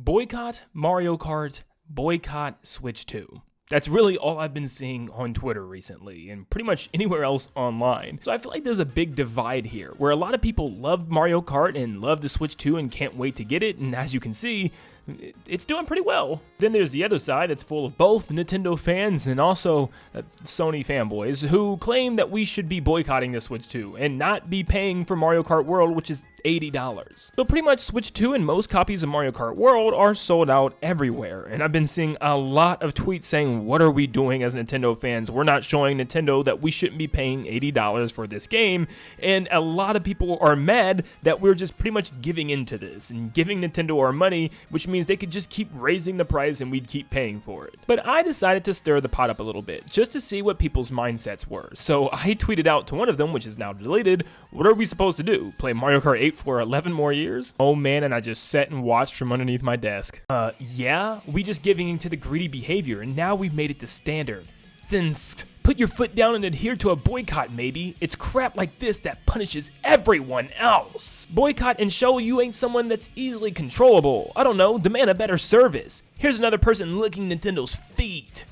Boycott Mario Kart, boycott Switch 2. That's really all I've been seeing on Twitter recently, and pretty much anywhere else online. So I feel like there's a big divide here, where a lot of people love Mario Kart and love the Switch 2 and can't wait to get it, and as you can see, it's doing pretty well. Then there's the other side, it's full of both Nintendo fans and also Sony fanboys who claim that we should be boycotting the Switch 2 and not be paying for Mario Kart World, which is $80. So pretty much Switch 2 and most copies of Mario Kart World are sold out everywhere, and I've been seeing a lot of tweets saying, what are we doing as Nintendo fans? We're not showing Nintendo that we shouldn't be paying $80 for this game, and a lot of people are mad that we're just pretty much giving into this and giving Nintendo our money, which means they could just keep raising the price and we'd keep paying for it. But I decided to stir the pot up a little bit, just to see what people's mindsets were. So I tweeted out to one of them, which is now deleted, what are we supposed to do? Play Mario Kart 8 for 11 more years? Oh man, and I just sat and watched from underneath my desk. Yeah, we just giving into the greedy behavior, and now we've made it the standard. Then put your foot down and adhere to a boycott, maybe. It's crap like this that punishes everyone else. Boycott and show you ain't someone that's easily controllable. I don't know, demand a better service. Here's another person licking Nintendo's feet.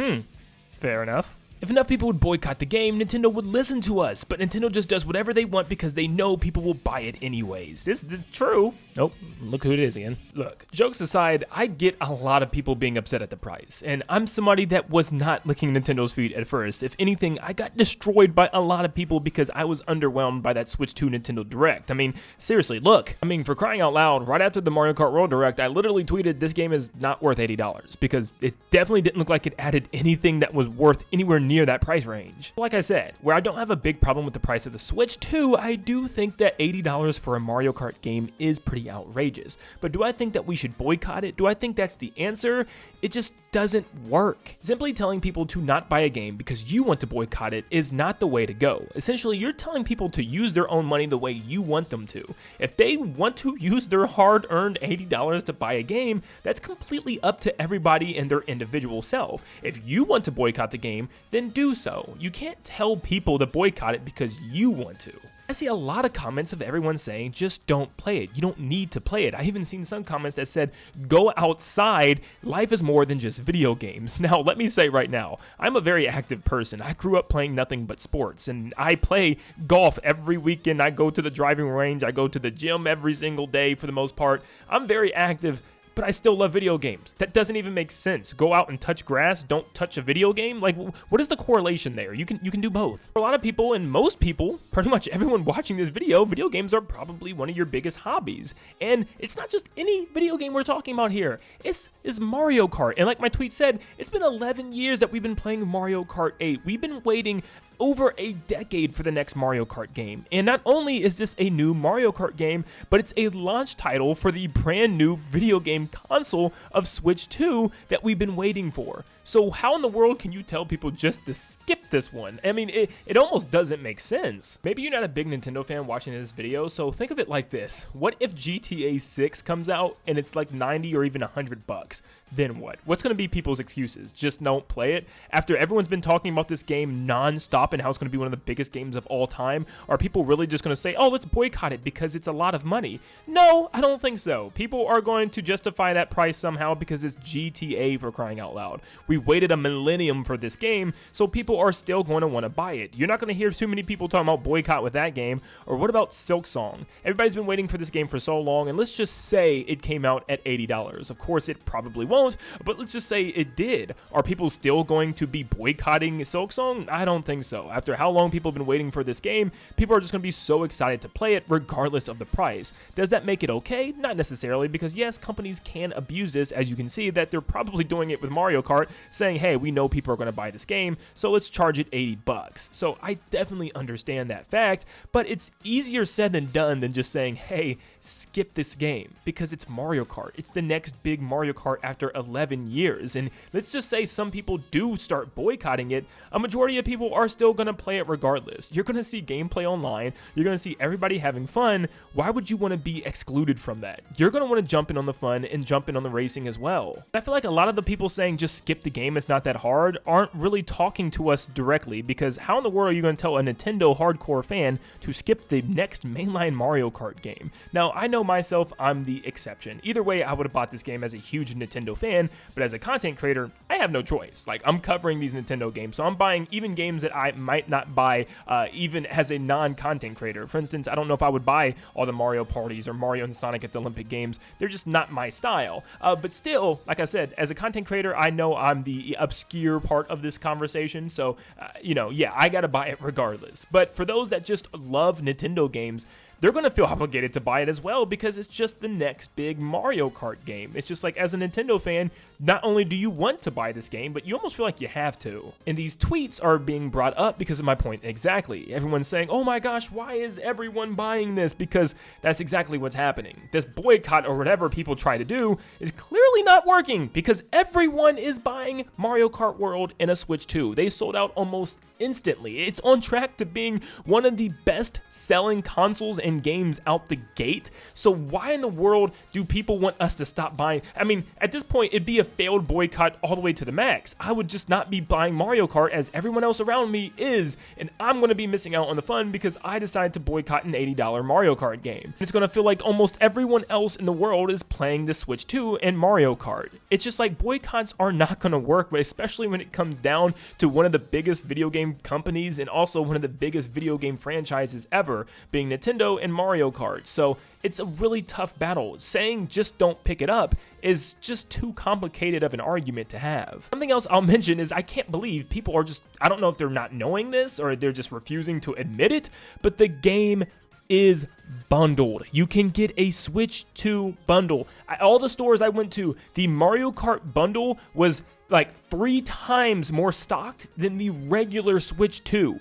Fair enough. If enough people would boycott the game, Nintendo would listen to us, but Nintendo just does whatever they want because they know people will buy it anyways. This is true. Nope, look who it is again. Look, jokes aside, I get a lot of people being upset at the price, and I'm somebody that was not licking Nintendo's feet at first. If anything, I got destroyed by a lot of people because I was underwhelmed by that Switch 2 Nintendo Direct. I mean, seriously, look. I mean, for crying out loud, right after the Mario Kart World Direct, I literally tweeted this game is not worth $80 because it definitely didn't look like it added anything that was worth anywhere near that price range. Like I said, where I don't have a big problem with the price of the Switch 2, I do think that $80 for a Mario Kart game is pretty outrageous. But do I think that we should boycott it? Do I think that's the answer? It just doesn't work. Simply telling people to not buy a game because you want to boycott it is not the way to go. Essentially, you're telling people to use their own money the way you want them to. If they want to use their hard-earned $80 to buy a game, that's completely up to everybody and their individual self. If you want to boycott the game, then do so. You can't tell people to boycott it because you want to. I see a lot of comments of everyone saying, just don't play it. You don't need to play it. I even seen some comments that said, go outside. Life is more than just video games. Now, let me say right now, I'm a very active person. I grew up playing nothing but sports, and I play golf every weekend. I go to the driving range. I go to the gym every single day for the most part. I'm very active, but I still love video games. That doesn't even make sense. Go out and touch grass, don't touch a video game? Like, what is the correlation there? You can do both. For a lot of people, and most people, pretty much everyone watching this video games are probably one of your biggest hobbies. And it's not just any video game we're talking about here. It's Mario Kart. And like my tweet said, it's been 11 years that we've been playing Mario Kart 8. We've been waiting over a decade for the next Mario Kart game. And not only is this a new Mario Kart game, but it's a launch title for the brand new video game console of Switch 2 that we've been waiting for. So how in the world can you tell people just to skip this one? I mean, it almost doesn't make sense. Maybe you're not a big Nintendo fan watching this video, so think of it like this. What if GTA 6 comes out and it's like 90 or even $100? Then what? What's going to be people's excuses? Just don't play it? After everyone's been talking about this game non-stop and how it's going to be one of the biggest games of all time, are people really just going to say, oh, let's boycott it because it's a lot of money? No, I don't think so. People are going to justify that price somehow because it's GTA, for crying out loud. We waited a millennium for this game, so people are still going to want to buy it. You're not going to hear too many people talking about boycott with that game. Or what about Silksong? Everybody's been waiting for this game for so long, and let's just say it came out at $80. Of course, it probably won't, but let's just say it did. Are people still going to be boycotting Silksong? I don't think so. After how long people have been waiting for this game, people are just going to be so excited to play it regardless of the price. Does that make it okay? Not necessarily, because yes, companies can abuse this, as you can see that they're probably doing it with Mario Kart, saying, hey, we know people are going to buy this game, so let's charge it $80. So I definitely understand that fact, but it's easier said than done than just saying, hey, skip this game, because it's Mario Kart. It's the next big Mario Kart after 11 years, and let's just say some people do start boycotting it, a majority of people are still going to play it regardless. You're going to see gameplay online, you're going to see everybody having fun. Why would you want to be excluded from that? You're going to want to jump in on the fun and jump in on the racing as well. I feel like a lot of the people saying just skip the game is not that hard aren't really talking to us directly, because how in the world are you going to tell a Nintendo hardcore fan to skip the next mainline Mario Kart game? Now, I know myself, I'm the exception. Either way, I would have bought this game as a huge Nintendo fan, but as a content creator, I have no choice. Like, I'm covering these Nintendo games, so I'm buying even games that I might not buy even as a non-content creator. For instance, I don't know if I would buy all the Mario parties or Mario and Sonic at the Olympic Games. They're just not my style. But still, like I said, as a content creator, I know I'm the obscure part of this conversation, so, yeah, I gotta buy it regardless. But for those that just love Nintendo games, they're going to feel obligated to buy it as well, because it's just the next big Mario Kart game. It's just like, as a Nintendo fan, not only do you want to buy this game, but you almost feel like you have to. And these tweets are being brought up because of my point exactly. Everyone's saying, oh my gosh, why is everyone buying this? Because that's exactly what's happening. This boycott or whatever people try to do is clearly not working, because everyone is buying Mario Kart World and a Switch 2. They sold out almost instantly. It's on track to being one of the best selling consoles and games out the gate. So why in the world do people want us to stop buying? I mean, at this point, it'd be a failed boycott all the way to the max. I would just not be buying Mario Kart as everyone else around me is, and I'm going to be missing out on the fun because I decided to boycott an $80 Mario Kart game. It's going to feel like almost everyone else in the world is playing the Switch 2 and Mario Kart. It's just like, boycotts are not going to work, but especially when it comes down to one of the biggest video game companies and also one of the biggest video game franchises ever, being Nintendo and Mario Kart. So it's a really tough battle. Saying just don't pick it up is just too complicated of an argument to have. Something else I'll mention is I can't believe people are just, I don't know if they're not knowing this or they're just refusing to admit it, but the game is bundled. You can get a Switch 2 bundle. All the stores I went to, the Mario Kart bundle was like 3 times more stocked than the regular Switch 2.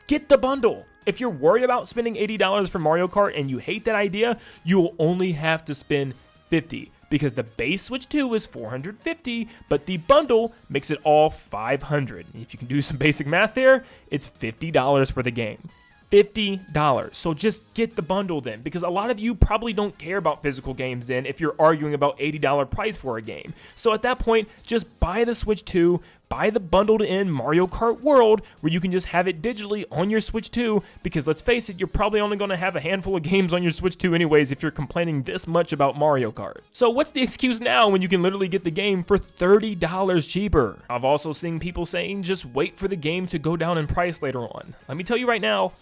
Get the bundle. If you're worried about spending $80 for Mario Kart and you hate that idea, you'll only have to spend $50, because the base Switch 2 is $450, but the bundle makes it all $500. If you can do some basic math there, it's $50 for the game. $50. So just get the bundle then, because a lot of you probably don't care about physical games then if you're arguing about $80 price for a game. So at that point, just buy the Switch 2, buy the bundled in Mario Kart World, where you can just have it digitally on your Switch 2, because let's face it, you're probably only going to have a handful of games on your Switch 2 anyways if you're complaining this much about Mario Kart. So what's the excuse now when you can literally get the game for $30 cheaper? I've also seen people saying just wait for the game to go down in price later on. Let me tell you right now,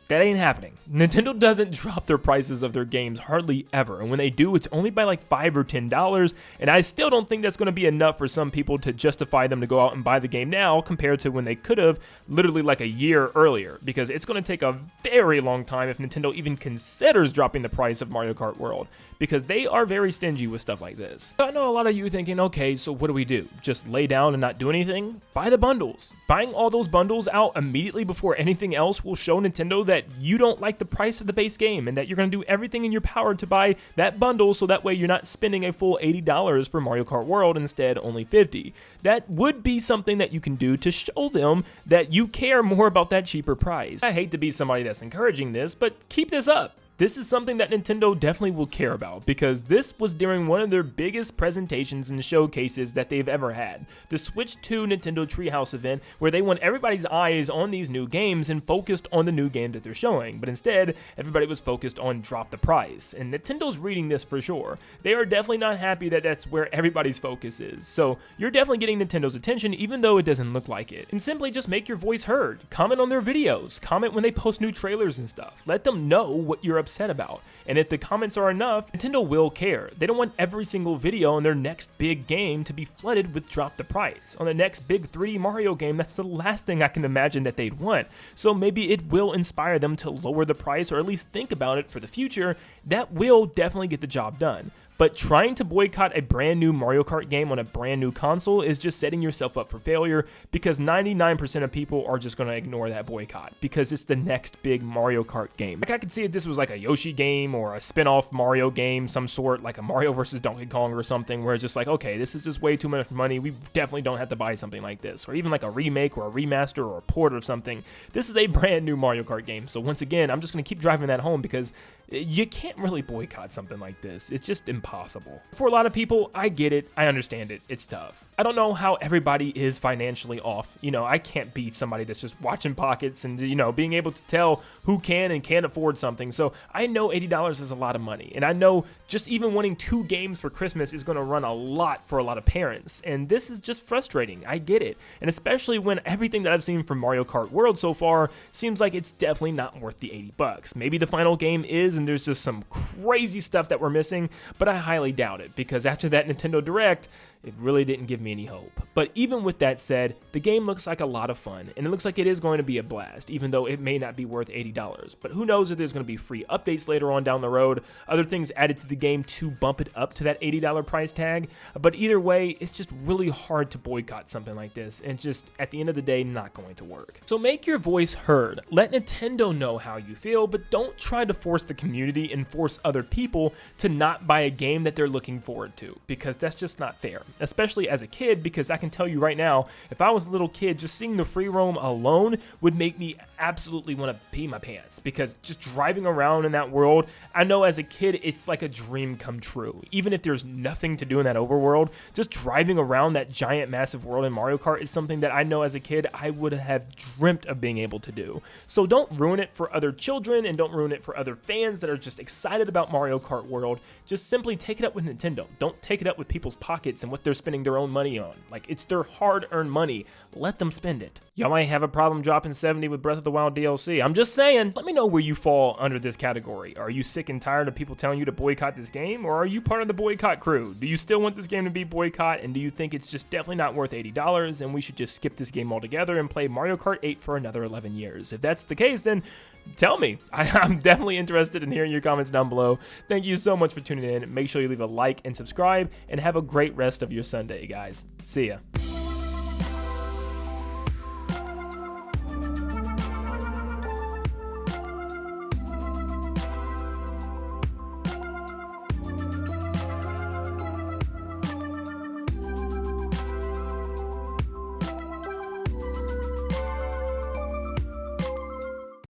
that ain't happening. Nintendo doesn't drop their prices of their games hardly ever, and when they do, it's only by like $5 or $10, and I still don't think that's going to be enough for some people to justify them to go out and buy the game now compared to when they could have literally like a year earlier, because it's going to take a very long time if Nintendo even considers dropping the price of Mario Kart World, because they are very stingy with stuff like this. I know a lot of you thinking, okay, so what do we do? Just lay down and not do anything? Buy the bundles. Buying all those bundles out immediately before anything else will show Nintendo that you don't like the price of the base game and that you're going to do everything in your power to buy that bundle, so that way you're not spending a full $80 for Mario Kart World, instead only $50. That would be something that you can do to show them that you care more about that cheaper price. I hate to be somebody that's encouraging this, but keep this up. This is something that Nintendo definitely will care about, because this was during one of their biggest presentations and showcases that they've ever had. The Switch 2 Nintendo Treehouse event, where they want everybody's eyes on these new games and focused on the new game that they're showing. But instead, everybody was focused on drop the price. And Nintendo's reading this for sure. They are definitely not happy that that's where everybody's focus is. So you're definitely getting Nintendo's attention, even though it doesn't look like it. And simply just make your voice heard. Comment on their videos. Comment when they post new trailers and stuff. Let them know what you're upset about. And if the comments are enough, Nintendo will care. They don't want every single video on their next big game to be flooded with drop the price. On the next big 3D Mario game, that's the last thing I can imagine that they'd want. So maybe it will inspire them to lower the price, or at least think about it for the future. That will definitely get the job done. But trying to boycott a brand new Mario Kart game on a brand new console is just setting yourself up for failure, because 99% of people are just going to ignore that boycott because it's the next big Mario Kart game. Like, I could see if this was like a Yoshi game or a spin-off Mario game, some sort, like a Mario versus Donkey Kong or something, where it's just like, okay, this is just way too much money. We definitely don't have to buy something like this. Or even like a remake or a remaster or a port of something. This is a brand new Mario Kart game. So once again, I'm just going to keep driving that home, because you can't really boycott something like this. It's just impossible. impossible. For a lot of people, I get it, I understand it, it's tough. I don't know how everybody is financially off. You know, I can't be somebody that's just watching pockets and, you know, being able to tell who can and can't afford something. So I know $80 is a lot of money, and I know just even wanting 2 games for Christmas is going to run a lot for a lot of parents, and this is just frustrating. I get it, and especially when everything that I've seen from Mario Kart World so far seems like it's definitely not worth the $80. Maybe the final game is, and there's just some crazy stuff that we're missing, but I highly doubt it, because after that Nintendo Direct, it really didn't give me any hope. But even with that said, the game looks like a lot of fun, and it looks like it is going to be a blast, even though it may not be worth $80. But who knows if there's going to be free updates later on down the road, other things added to the game to bump it up to that $80 price tag. But either way, it's just really hard to boycott something like this, and just, at the end of the day, not going to work. So make your voice heard. Let Nintendo know how you feel, but don't try to force the community and force other people to not buy a game that they're looking forward to, because that's just not fair. Especially as a kid, because I can tell you right now, if I was a little kid, just seeing the free roam alone would make me absolutely want to pee my pants, because just driving around in that world, I know as a kid, it's like a dream come true. Even if there's nothing to do in that overworld, just driving around that giant, massive world in Mario Kart is something that I know as a kid, I would have dreamt of being able to do. So don't ruin it for other children, and don't ruin it for other fans that are just excited about Mario Kart World. Just simply take it up with Nintendo. Don't take it up with people's pockets and what they're spending their own money on. Like, it's their hard-earned money. Let them spend it. Y'all might have a problem dropping 70 with Breath of the Wild DLC. I'm just saying, let me know where you fall under this category. Are you sick and tired of people telling you to boycott this game, or are you part of the boycott crew? Do you still want this game to be boycott, and do you think it's just definitely not worth $80 and we should just skip this game altogether and play Mario Kart 8 for another 11 years? If that's the case, then tell me. I'm definitely interested in hearing your comments down below. Thank you so much for tuning in. Make sure you leave a like and subscribe, and have a great rest of your Sunday, guys. See ya.